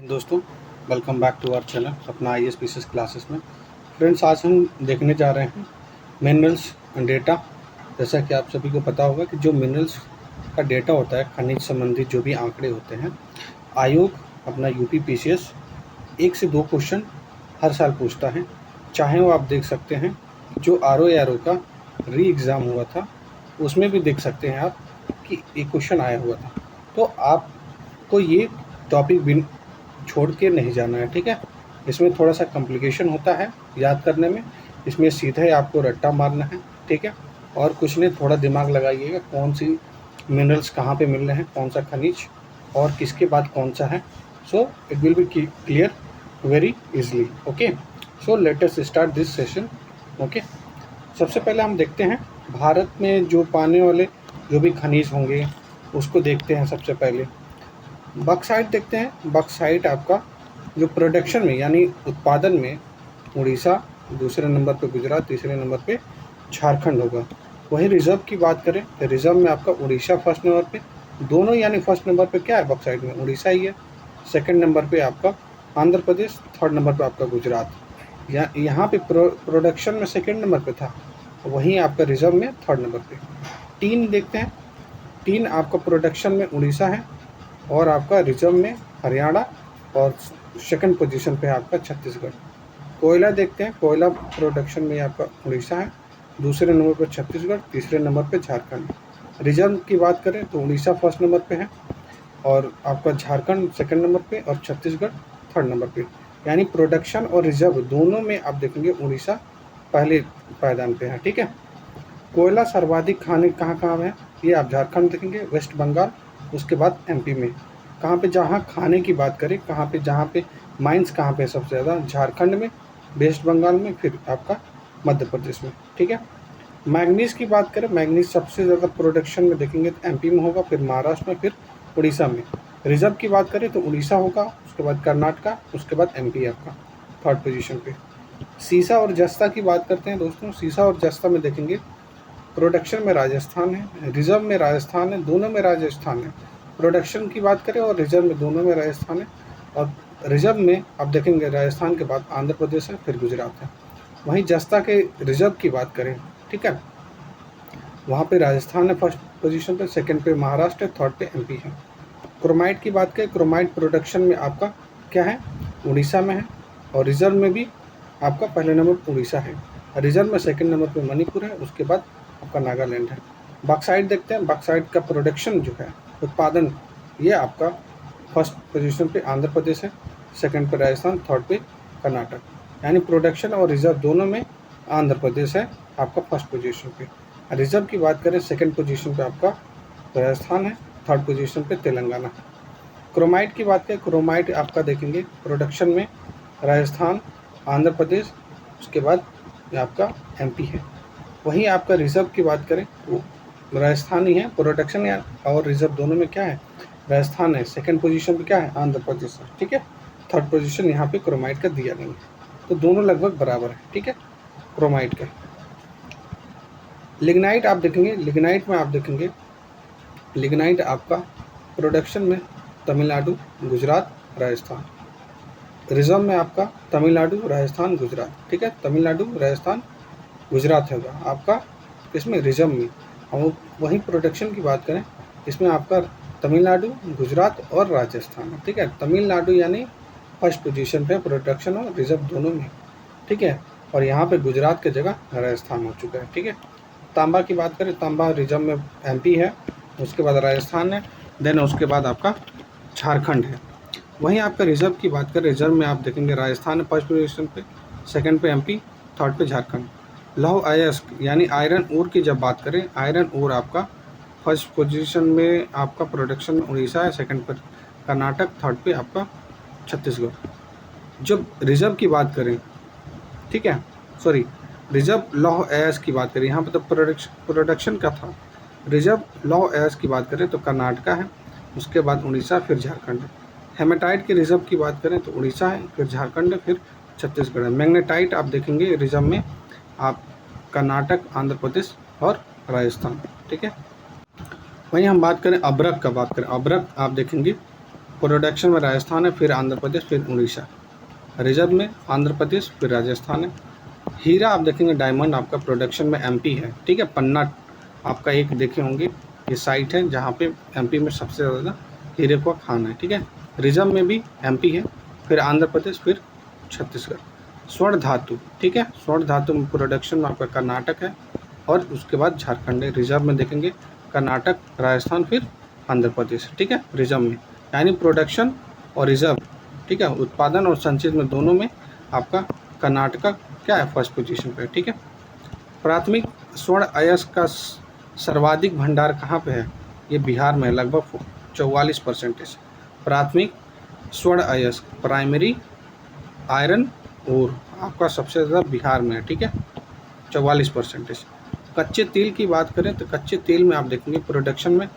दोस्तों, welcome back to our channel अपना I S P C S classes में। Friends, आज हम देखने जा रहे हैं मिनरल्स डेटा। जैसा कि आप सभी को पता होगा कि जो मिनरल्स का डेटा होता है, खनिज संबंधी जो भी आंकड़े होते हैं, आयोग अपना यूपी पीसीएस 1 से 2 क्वेश्चन हर साल पूछता है। चाहे वो आप देख सकते हैं जो आर ओ का री एग्ज़ाम हुआ था, उसमें भी देख सकते हैं आप कि एक क्वेश्चन आया हुआ था। तो आपको ये टॉपिक भी छोड़ के नहीं जाना है, ठीक है। इसमें थोड़ा सा कॉम्प्लिकेशन होता है याद करने में। इसमें सीधे आपको रट्टा मारना है, ठीक है। और कुछ नहीं, थोड़ा दिमाग लगाइएगा कौन सी मिनरल्स कहाँ पे मिल रहे हैं, कौन सा खनिज और किसके बाद कौन सा है। So it will be clear very easily. Okay, so let us start this session. Okay, सबसे पहले हम देखते हैं भारत में जो पाने वाले जो भी खनिज होंगे उसको देखते हैं। सबसे पहले बक्साइट देखते हैं। बक्साइट आपका जो प्रोडक्शन में यानी उत्पादन में उड़ीसा, दूसरे नंबर पे गुजरात, तीसरे नंबर पे झारखंड होगा। वहीं रिजर्व की बात करें तो रिजर्व में आपका उड़ीसा फर्स्ट नंबर पे, दोनों यानी फर्स्ट नंबर पे क्या है बक्साइट में, उड़ीसा ही है। सेकंड नंबर पे आपका आंध्र प्रदेश, थर्ड नंबर पे आपका गुजरात। यहाँ पे प्रोडक्शन में सेकंड नंबर पे था, वहीं आपका रिजर्व में थर्ड नंबर पे। टीन देखते हैं। टीन आपका प्रोडक्शन में उड़ीसा है और आपका रिजर्व में हरियाणा और सेकंड पोजीशन पे आपका छत्तीसगढ़। कोयला देखते हैं। कोयला प्रोडक्शन में आपका उड़ीसा है, दूसरे नंबर पर छत्तीसगढ़, तीसरे नंबर पे झारखंड। रिजर्व की बात करें तो उड़ीसा फर्स्ट नंबर पे है और आपका झारखंड सेकंड नंबर पे और छत्तीसगढ़ थर्ड नंबर पे। यानी प्रोडक्शन और रिजर्व दोनों में आप देखेंगे उड़ीसा पहले पायदान पे है, ठीक है। कोयला सर्वाधिक खाने कहाँ है, ये आप झारखंड देखेंगे, वेस्ट बंगाल, उसके बाद एमपी में। कहाँ पे, जहाँ खाने की बात करें, कहाँ पे जहाँ पे माइंस कहाँ पे सबसे ज़्यादा, झारखंड में, वेस्ट बंगाल में, फिर आपका मध्य प्रदेश में, ठीक है। मैग्नीज की बात करें, मैग्नीज सबसे ज़्यादा प्रोडक्शन में देखेंगे तो एमपी में होगा, फिर महाराष्ट्र में, फिर उड़ीसा में। रिजर्व की बात करें तो उड़ीसा होगा, उसके बाद कर्नाटका, उसके बाद एमपी आपका थर्ड पोजीशन पे। सीसा और जस्ता की बात करते हैं दोस्तों। सीसा और जस्ता में देखेंगे प्रोडक्शन में राजस्थान है, रिजर्व में राजस्थान है, दोनों में राजस्थान है। प्रोडक्शन की बात करें और रिजर्व में दोनों में राजस्थान है। और रिजर्व में आप देखेंगे राजस्थान के बाद आंध्र प्रदेश है, फिर गुजरात है। वहीं जस्ता के रिजर्व की बात करें, ठीक है, वहाँ पे राजस्थान है फर्स्ट पोजीशन पे, सेकंड पे महाराष्ट्र है, थर्ड पे एमपी है। क्रोमाइट की बात करें, क्रोमाइट प्रोडक्शन में आपका क्या है, उड़ीसा में है और रिजर्व में भी आपका पहले नंबर उड़ीसा है, रिजर्व में सेकंड नंबर पे मणिपुर है, उसके बाद आपका नागालैंड है। बॉक्साइट देखते हैं। बॉक्साइट का प्रोडक्शन जो है, उत्पादन, ये आपका फर्स्ट पोजीशन पे आंध्र प्रदेश है, सेकंड पे राजस्थान, थर्ड पे कर्नाटक। यानी प्रोडक्शन और रिजर्व दोनों में आंध्र प्रदेश है आपका फर्स्ट पोजीशन पे। रिजर्व की बात करें, सेकंड पोजीशन पे आपका राजस्थान है, थर्ड पोजीशन पे तेलंगाना है। क्रोमाइट की बात करें, क्रोमाइट आपका देखेंगे प्रोडक्शन में राजस्थान, आंध्र प्रदेश, उसके बाद आपका एमपी है। वहीं आपका रिजर्व की बात करें तो राजस्थान ही है, प्रोडक्शन और रिजर्व दोनों में क्या है, राजस्थान है। सेकंड पोजीशन पे क्या है, आंध्र प्रदेश है, ठीक है। थर्ड पोजीशन यहाँ पे क्रोमाइट का दिया नहीं है, तो दोनों लगभग बराबर है, ठीक है, क्रोमाइट का। लिग्नाइट आप देखेंगे, लिग्नाइट में आप देखेंगे, लिग्नाइट आपका प्रोडक्शन में तमिलनाडु, गुजरात, राजस्थान। रिजर्व में आपका तमिलनाडु, राजस्थान, गुजरात, ठीक है। तमिलनाडु, राजस्थान, गुजरात होगा आपका इसमें रिजर्व में। और वहीं प्रोडक्शन की बात करें, इसमें आपका तमिलनाडु, गुजरात और राजस्थान, ठीक है। तमिलनाडु यानी फर्स्ट पोजीशन पे प्रोडक्शन और रिजर्व दोनों में, ठीक है। और यहाँ पे गुजरात की जगह राजस्थान हो चुका है, ठीक है। तांबा की बात करें, तांबा रिजर्व में एमपी है, उसके बाद राजस्थान है, देन उसके बाद आपका झारखंड है। वहीं आपका रिजर्व की बात करें, रिजर्व में आप देखेंगे राजस्थान है फर्स्ट पोजीशन पे, सेकंड पे एमपी, थर्ड पे झारखंड। लौह अयस्क यानी आयरन ओर की जब बात करें, आयरन ओर आपका फर्स्ट पोजीशन में आपका प्रोडक्शन उड़ीसा है, सेकंड पर कर्नाटक, थर्ड पे आपका छत्तीसगढ़। जब रिजर्व की बात करें, ठीक है, सॉरी, रिजर्व लौह अयस्क की बात करें, यहाँ पर तो प्रोडक्शन का था। रिजर्व लौह अयस्क की बात करें तो कर्नाटका है, उसके बाद उड़ीसा, फिर झारखंड है। हेमेटाइट के रिजर्व की बात करें तो उड़ीसा है, फिर झारखंड है, फिर छत्तीसगढ़ है। मैग्नेटाइट आप देखेंगे रिजर्व में आप कर्नाटक, आंध्र प्रदेश और राजस्थान, ठीक है। वहीं हम बात करें अब्रक का, बात करें अब्रक आप देखेंगे प्रोडक्शन में राजस्थान है, फिर आंध्र प्रदेश, फिर उड़ीसा। रिजर्व में आंध्र प्रदेश, फिर राजस्थान है। हीरा आप देखेंगे डायमंड आपका प्रोडक्शन में एमपी है, ठीक है। पन्ना आपका एक देखे होंगे, ये साइट है जहाँ पे एमपी में सबसे ज़्यादा हीरे को खान है, ठीक है। रिजर्व में भी एमपी है, फिर आंध्र प्रदेश, फिर छत्तीसगढ़। स्वर्ण धातु, ठीक है, स्वर्ण धातु में प्रोडक्शन में आपका कर्नाटक है और उसके बाद झारखंड है। रिजर्व में देखेंगे कर्नाटक, राजस्थान, फिर आंध्र प्रदेश, ठीक है। रिजर्व में यानी प्रोडक्शन और रिजर्व, ठीक है, उत्पादन और संचित में दोनों में आपका कर्नाटका क्या है, फर्स्ट पोजीशन पे, ठीक है। प्राथमिक स्वर्ण अयस्क का सर्वाधिक भंडार कहाँ पे है, ये बिहार में लगभग 44%। प्राथमिक स्वर्ण अयस्क प्राइमरी आयरन और आपका सबसे ज़्यादा बिहार में है, ठीक है, 44%। कच्चे तेल की बात करें तो कच्चे तेल में आप देखेंगे प्रोडक्शन में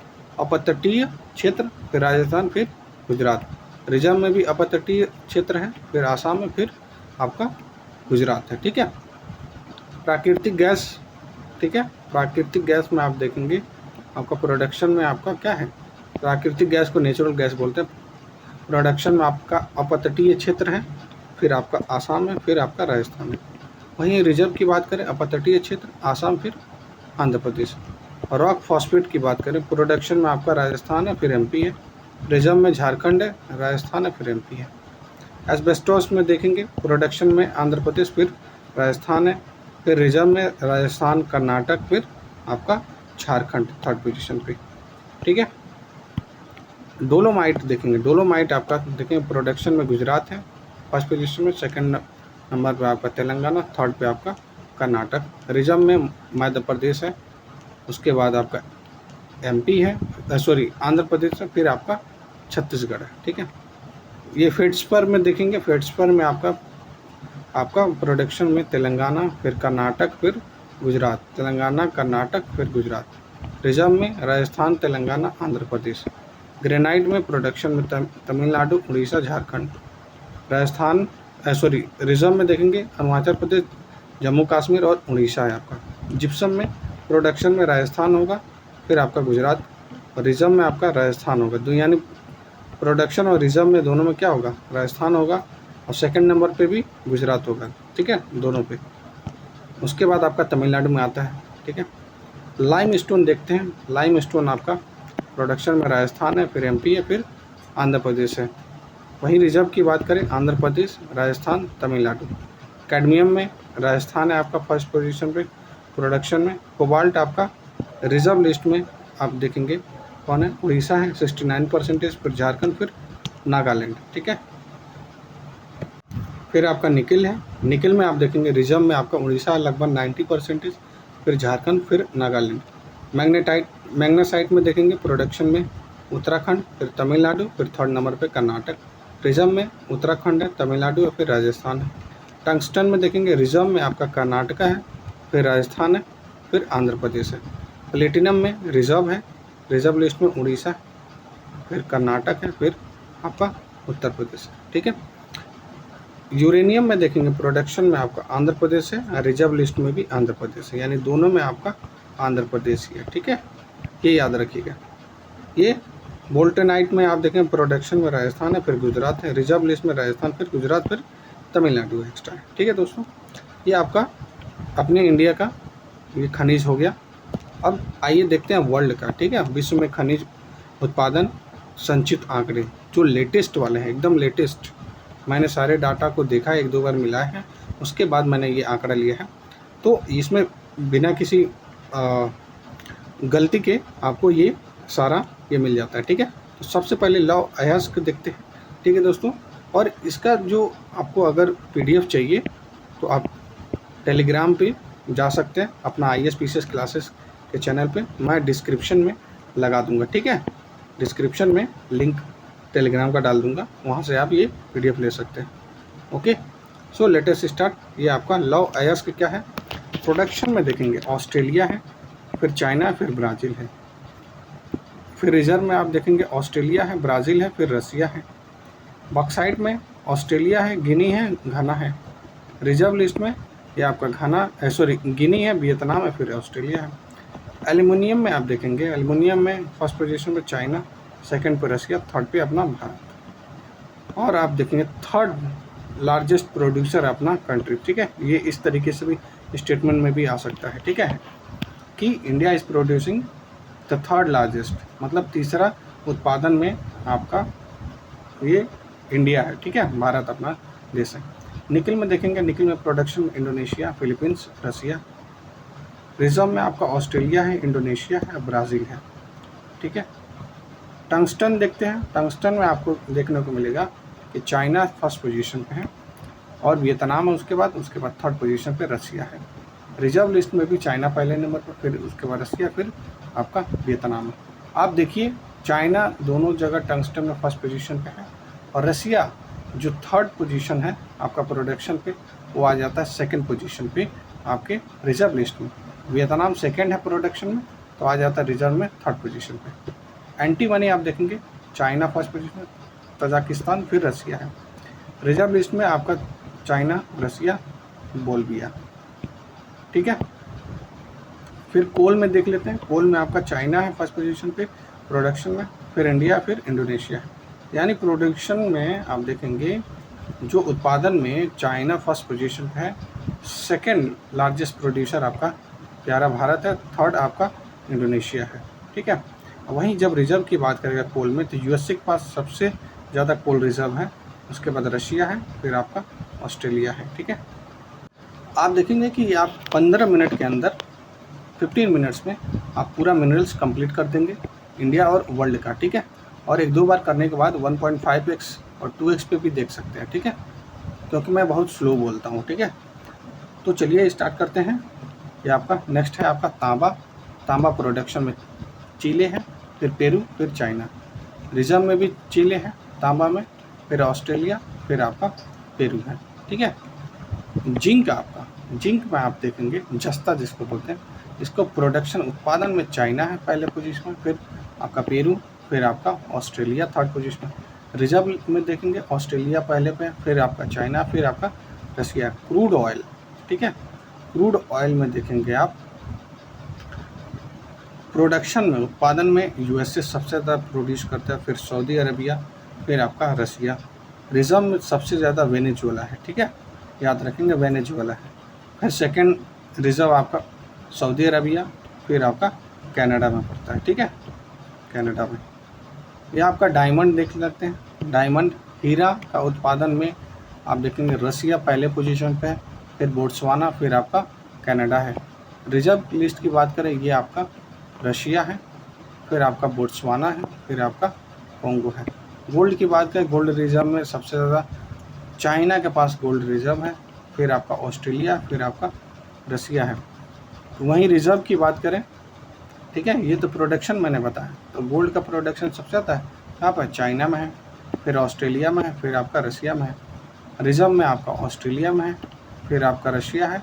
अपतटीय क्षेत्र, फिर राजस्थान, फिर गुजरात। रिजर्व में भी अपतटीय क्षेत्र है, फिर आसाम में, फिर आपका गुजरात है, ठीक है। प्राकृतिक गैस, ठीक है, प्राकृतिक गैस में आप देखेंगे आपका प्रोडक्शन में आपका क्या है, प्राकृतिक गैस को नेचुरल गैस बोलते हैं। प्रोडक्शन में आपका अपतटीय क्षेत्र है, फिर आपका आसाम है, फिर आपका राजस्थान है। वहीं रिजर्व की बात करें अपतटीय क्षेत्र, आसाम, फिर आंध्र प्रदेश। रॉक फॉस्फेट की बात करें प्रोडक्शन में आपका राजस्थान है, फिर एमपी है। रिजर्व में झारखंड है, राजस्थान है, फिर एमपी है। एस्बेस्टोस में देखेंगे प्रोडक्शन में आंध्र प्रदेश, फिर राजस्थान है, फिर रिजर्व में राजस्थान, कर्नाटक, फिर आपका झारखंड थर्ड पोजीशन पे, ठीक है। डोलोमाइट देखेंगे, डोलोमाइट आपका देखेंगे प्रोडक्शन में गुजरात है फर्स्ट पोजीशन में, सेकंड नंबर पे आपका तेलंगाना, थर्ड पे आपका कर्नाटक। रिजर्व में मध्य प्रदेश है, उसके बाद आपका एमपी है, आंध्र प्रदेश है, फिर आपका छत्तीसगढ़ है, ठीक है। ये फेड्सपर में देखेंगे, फेड्सपर में आपका प्रोडक्शन में तेलंगाना, फिर कर्नाटक, फिर गुजरात, तेलंगाना, कर्नाटक, फिर गुजरात। रिजर्व में राजस्थान, तेलंगाना, आंध्र प्रदेश। ग्रेनाइट में प्रोडक्शन में तमिलनाडु, उड़ीसा, झारखंड। राजस्थान रिजर्व में देखेंगे अरुणाचल प्रदेश, जम्मू कश्मीर और उड़ीसा है आपका। जिप्सम में प्रोडक्शन में राजस्थान होगा, फिर आपका गुजरात, और रिजर्व में आपका राजस्थान होगा। दो यानी प्रोडक्शन और रिजर्व में दोनों में क्या होगा, राजस्थान होगा, और सेकंड नंबर पे भी गुजरात होगा, ठीक है, दोनों पे। उसके बाद आपका तमिलनाडु में आता है, ठीक है। लाइम स्टोन देखते हैं, लाइम स्टोन आपका प्रोडक्शन में राजस्थान है, फिर एमपी है, फिर आंध्र प्रदेश है। वहीं रिजर्व की बात करें आंध्र प्रदेश, राजस्थान, तमिलनाडु। कैडमियम में राजस्थान है आपका फर्स्ट पोजीशन पे प्रोडक्शन में। कोबाल्ट आपका रिजर्व लिस्ट में आप देखेंगे कौन है, उड़ीसा है 69%, फिर झारखंड, फिर नागालैंड, ठीक है। फिर आपका निकिल है, निकिल में आप देखेंगे रिजर्व में आपका उड़ीसा लगभग 90%, फिर झारखंड, फिर नागालैंड। मैग्नेसाइट में देखेंगे प्रोडक्शन में उत्तराखंड, फिर तमिलनाडु, फिर थर्ड नंबर पे कर्नाटक। रिजर्व में उत्तराखंड है, तमिलनाडु है, फिर राजस्थान है। टंगस्टन में देखेंगे रिजर्व में आपका कर्नाटका है, फिर राजस्थान है, फिर आंध्र प्रदेश है। प्लेटिनम में रिजर्व है, रिजर्व लिस्ट में उड़ीसा है, फिर कर्नाटक है, फिर आपका उत्तर प्रदेश है, ठीक है। यूरेनियम में देखेंगे प्रोडक्शन में आपका आंध्र प्रदेश है, रिजर्व लिस्ट में भी आंध्र प्रदेश है, यानी दोनों में आपका आंध्र प्रदेश ही है, ठीक है, ये याद रखिएगा। ये बोल्टेनाइट में आप देखें प्रोडक्शन में राजस्थान है, फिर गुजरात है, रिजर्व लिस्ट में राजस्थान, फिर गुजरात, फिर तमिलनाडु है एक्स्ट्रा, ठीक है दोस्तों। ये आपका अपने इंडिया का ये खनिज हो गया। अब आइए देखते हैं वर्ल्ड का, ठीक है, विश्व में खनिज उत्पादन संचित आंकड़े जो लेटेस्ट वाले हैं, एकदम लेटेस्ट। मैंने सारे डाटा को देखा, एक दो बार मिलाया है, उसके बाद मैंने ये आंकड़ा लिया है। तो इसमें बिना किसी गलती के आपको ये सारा ये मिल जाता है, ठीक है। तो सबसे पहले लौ अयस्क देखते हैं, ठीक है दोस्तों। और इसका जो आपको अगर PDF चाहिए तो आप टेलीग्राम पे जा सकते हैं, अपना ISPCS क्लासेस के चैनल पे मैं डिस्क्रिप्शन में लगा दूंगा, ठीक है। डिस्क्रिप्शन में लिंक टेलीग्राम का डाल दूंगा, वहाँ से आप ये PDF ले सकते हैं, ओके। सो लेटेस्ट स्टार्ट। ये आपका लौ अयस्क क्या है, प्रोडक्शन में देखेंगे ऑस्ट्रेलिया है, फिर चाइना है, फिर ब्राज़ील है। फिर रिजर्व में आप देखेंगे ऑस्ट्रेलिया है, ब्राज़ील है, फिर रसिया है। बॉक्साइट में ऑस्ट्रेलिया है, गिनी है, घना है। रिजर्व लिस्ट में ये आपका गिनी है, वियतनाम है, फिर ऑस्ट्रेलिया है। एल्युमिनियम में आप देखेंगे, एल्युमिनियम में फर्स्ट पोजीशन पे चाइना, सेकंड पे रसिया, थर्ड पे अपना भारत। और आप देखेंगे थर्ड लार्जेस्ट प्रोड्यूसर अपना कंट्री, ठीक है। ये इस तरीके से भी स्टेटमेंट में भी आ सकता है, ठीक है, कि India is producing the third largest, मतलब तीसरा उत्पादन में आपका ये इंडिया है, ठीक है, भारत अपना देश है। निकल में देखेंगे, निकल में प्रोडक्शन इंडोनेशिया, फिलीपींस, रसिया। रिजर्व में आपका ऑस्ट्रेलिया है, इंडोनेशिया है, ब्राज़ील है, ठीक है। टंगस्टन देखते हैं, टंगस्टन में आपको देखने को मिलेगा कि चाइना फर्स्ट पोजीशन पे है और वियतनाम है उसके बाद थर्ड पोजीशन पे रसिया है। रिजर्व लिस्ट में भी चाइना पहले नंबर पर, फिर उसके बाद रसिया, फिर आपका वियतनाम है। आप देखिए चाइना दोनों जगह टंगस्टन में फर्स्ट पोजीशन पे है और रसिया जो थर्ड पोजीशन है आपका प्रोडक्शन पे, वो आ जाता है सेकंड पोजीशन पे आपके रिजर्व लिस्ट में। वियतनाम सेकंड है प्रोडक्शन में, तो आ जाता है रिजर्व में थर्ड पोजीशन पे। एंटी मनी आप देखेंगे चाइना फर्स्ट पोजीशन में, तजाकिस्तान, फिर रसिया है। रिजर्व लिस्ट में आपका चाइना, रसिया, बोल्विया, ठीक है। फिर कोल में देख लेते हैं, कोल में आपका चाइना है फर्स्ट पोजीशन पे प्रोडक्शन में, फिर इंडिया, फिर इंडोनेशिया है। यानी प्रोडक्शन में आप देखेंगे जो उत्पादन में चाइना फर्स्ट पोजीशन पे है, सेकंड लार्जेस्ट प्रोड्यूसर आपका प्यारा भारत है, थर्ड आपका इंडोनेशिया है, ठीक है। वहीं जब रिजर्व की बात करेगा कोल में, तो यूएसए के पास सबसे ज़्यादा कोल रिजर्व है, उसके बाद रशिया है, फिर आपका ऑस्ट्रेलिया है, ठीक है। आप देखेंगे कि आप 15 मिनट के अंदर 15 मिनट्स में आप पूरा मिनरल्स कंप्लीट कर देंगे इंडिया और वर्ल्ड का, ठीक है। और एक दो बार करने के बाद 1.5x और 2x पे भी देख सकते हैं, ठीक है, क्योंकि मैं बहुत स्लो बोलता हूँ, ठीक है। तो चलिए स्टार्ट करते हैं। ये आपका नेक्स्ट है आपका तांबा। तांबा प्रोडक्शन में चिले है, फिर पेरू, फिर चाइना। रिजर्व में भी चिले है तांबा में, फिर ऑस्ट्रेलिया, फिर आपका पेरू है, ठीक है। जिंक आपका, जिंक में आप देखेंगे जस्ता जिसको बोलते हैं, इसको प्रोडक्शन उत्पादन में चाइना है पहले पोजीशन में, फिर आपका पेरू, फिर आपका ऑस्ट्रेलिया थर्ड पोजीशन में। रिजर्व में देखेंगे ऑस्ट्रेलिया पहले पे, फिर आपका चाइना, फिर आपका रसिया। क्रूड ऑयल, ठीक है, क्रूड ऑयल में देखेंगे आप प्रोडक्शन में उत्पादन में यूएसए सबसे ज़्यादा प्रोड्यूस करता है, फिर सऊदी अरबिया, फिर आपका रसिया। रिजर्व में सबसे ज़्यादा वेनेजुएला है, ठीक है, याद रखेंगे वेनेजुएला है। फिर सेकंड रिजर्व आपका सऊदी अरबिया, फिर आपका कनाडा में पड़ता है, ठीक है, कनाडा में। ये आपका डायमंड देख लेते हैं। डायमंड हीरा का उत्पादन में आप देखेंगे रसिया पहले पोजीशन पे है, फिर बोट्सवाना, फिर आपका कनाडा है। रिजर्व लिस्ट की बात करें, ये आपका रशिया है, फिर आपका बोट्सवाना है, फिर आपका कोंगो है। गोल्ड की बात करें, गोल्ड रिजर्व में सबसे ज़्यादा चाइना के पास गोल्ड रिजर्व है, फिर आपका ऑस्ट्रेलिया, फिर आपका रसिया है। वहीं रिजर्व की बात करें, ठीक है, ये तो प्रोडक्शन मैंने बताया, तो गोल्ड का प्रोडक्शन सबसे ज़्यादा है कहाँ पर, चाइना में है, फिर ऑस्ट्रेलिया में है, फिर आपका रसिया में है। रिजर्व में आपका ऑस्ट्रेलिया में है, फिर आपका रशिया है,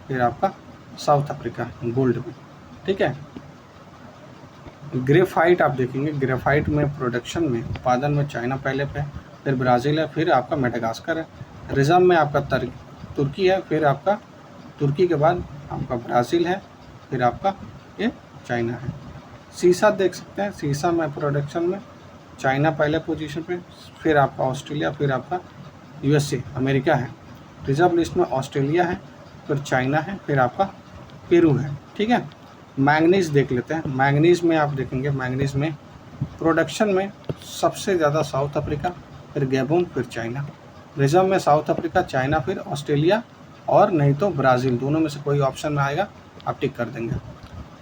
फिर आपका साउथ अफ्रीका गोल्ड में, ठीक है। ग्रेफाइट आप देखेंगे, ग्रेफाइट में प्रोडक्शन में उत्पादन में चाइना पहले पे है, फिर ब्राज़ील है, फिर आपका मेडागास्कर है। रिजर्व में आपका तुर्की है, फिर आपका तुर्की के बाद आपका ब्राज़ील है, फिर आपका ये चाइना है। सीसा देख सकते हैं, सीसा में प्रोडक्शन में चाइना पहले पोजीशन पे, फिर आपका ऑस्ट्रेलिया, फिर आपका यूएसए अमेरिका है। रिजर्व लिस्ट में ऑस्ट्रेलिया है, फिर चाइना है, फिर आपका पेरू है, ठीक है। मैंगनीज़ देख लेते हैं। मैंगनीज़ में आप देखेंगे, मैंगनीज़ में प्रोडक्शन में सबसे ज़्यादा साउथ अफ्रीका, फिर गैबोन, फिर चाइना। रिजर्व में साउथ अफ्रीका, चाइना, फिर ऑस्ट्रेलिया और नहीं तो ब्राज़ील, दोनों में से कोई ऑप्शन में आएगा आप टिक कर देंगे।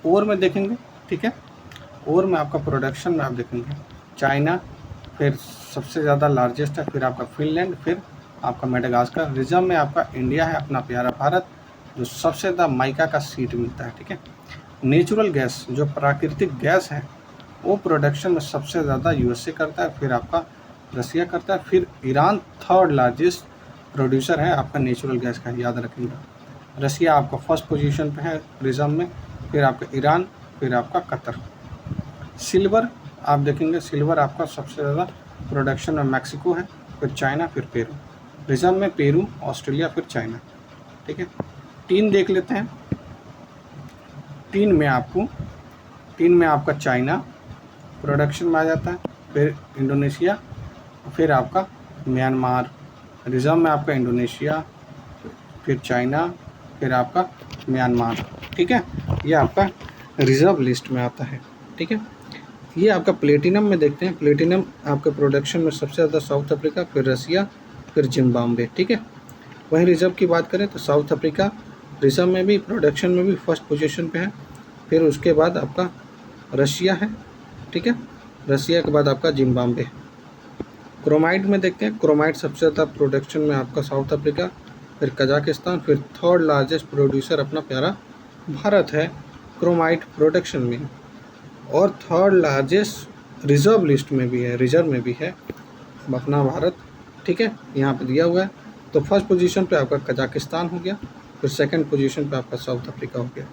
ओर में देखेंगे, ठीक है, ओर में आपका प्रोडक्शन में आप देखेंगे चाइना, फिर सबसे ज़्यादा लार्जेस्ट है, फिर आपका फिनलैंड, फिर आपका मेडागास्कर। रिजर्व में आपका इंडिया है, अपना प्यारा भारत, जो सबसे ज़्यादा माइका का सीड मिलता है, ठीक है। नेचुरल गैस, जो प्राकृतिक गैस है, वो प्रोडक्शन में सबसे ज़्यादा यूएसए करता है, फिर आपका रसिया करता है, फिर ईरान थर्ड लार्जेस्ट प्रोड्यूसर है आपका नेचुरल गैस का, याद रखिएगा। रसिया आपका फर्स्ट पोजीशन पे है रिजर्व में, फिर आपका ईरान, फिर आपका कतर। सिल्वर आप देखेंगे, सिल्वर आपका सबसे ज़्यादा प्रोडक्शन में मैक्सिको है, फिर चाइना, फिर पेरू। रिजर्व में पेरू, ऑस्ट्रेलिया, फिर चाइना, ठीक है। टीन देख लेते हैं। टीन में आपका चाइना प्रोडक्शन में आ जाता है, फिर इंडोनेशिया, फिर आपका म्यांमार, रिजर्व में आपका इंडोनेशिया, फिर चाइना, फिर आपका म्यांमार। ठीक है, ये आपका रिजर्व लिस्ट में आता है। ठीक है, ये आपका प्लेटिनम में देखते हैं। प्लेटिनम आपके प्रोडक्शन में सबसे ज़्यादा साउथ अफ्रीका, फिर रसिया, फिर जिम्बाब्वे। ठीक है, वहीं रिजर्व की बात करें तो साउथ अफ्रीका रिजर्व में भी, प्रोडक्शन में भी फर्स्ट पोजीशन पे है। फिर उसके बाद आपका रशिया है। ठीक है, रसिया के बाद आपका जिम्बाब्वे। क्रोमाइट में देखते हैं, क्रोमाइट सबसे ज़्यादा प्रोडक्शन में आपका साउथ अफ्रीका, फिर कजाकिस्तान, फिर थर्ड लार्जेस्ट प्रोड्यूसर अपना प्यारा भारत है क्रोमाइट प्रोडक्शन में, और थर्ड लार्जेस्ट रिजर्व लिस्ट में भी है, रिजर्व में भी है अपना भारत। ठीक है, यहाँ पे दिया हुआ है। तो फर्स्ट पोजीशन पे आपका कजाकिस्तान हो गया, फिर सेकंड पोजीशन पे आपका साउथ अफ्रीका हो गया।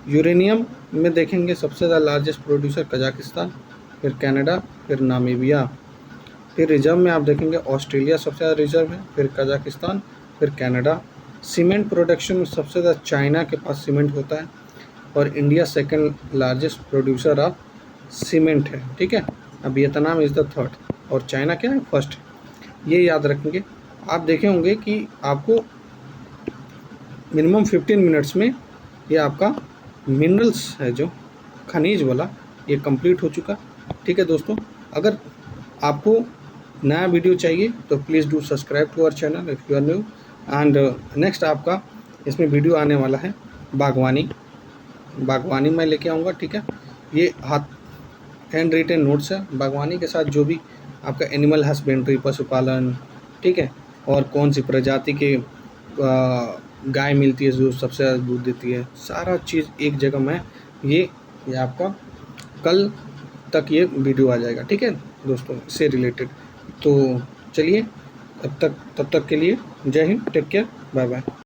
यूरेनियम में देखेंगे सबसे ज़्यादा लार्जेस्ट प्रोड्यूसर कजाकिस्तान, फिर कनाडा, फिर नामीबिया। फिर रिजर्व में आप देखेंगे ऑस्ट्रेलिया सबसे ज़्यादा रिजर्व है, फिर कजाकिस्तान, फिर कनाडा। सीमेंट प्रोडक्शन में सबसे ज़्यादा चाइना के पास सीमेंट होता है, और India second largest producer of cement है। ठीक है, अब वियतनाम इज़ द थर्ड, और चाइना क्या है, फर्स्ट। ये याद रखेंगे। आप देखे होंगे कि आपको मिनिमम 15 मिनट्स में ये आपका मिनरल्स है जो खनिज वाला, ये कंप्लीट हो चुका। ठीक है दोस्तों, अगर आपको नया वीडियो चाहिए तो please do subscribe to our channel if you are new. And next आपका इसमें वीडियो आने वाला है बागवानी मैं लेके आऊँगा। ठीक है, ये हैंड रिटन नोट्स है बागवानी के साथ, जो भी आपका एनिमल हस्बेंड्री, पशुपालन, ठीक है, और कौन सी प्रजाति के गाय मिलती है जो सबसे ज़्यादा दूध देती है, सारा चीज़ एक जगह में ये आपका कल तक ये वीडियो आ जाएगा। ठीक है दोस्तों, इससे रिलेटेड। तो चलिए, तब तक के लिए जय हिंद, टेक केयर, बाय बाय।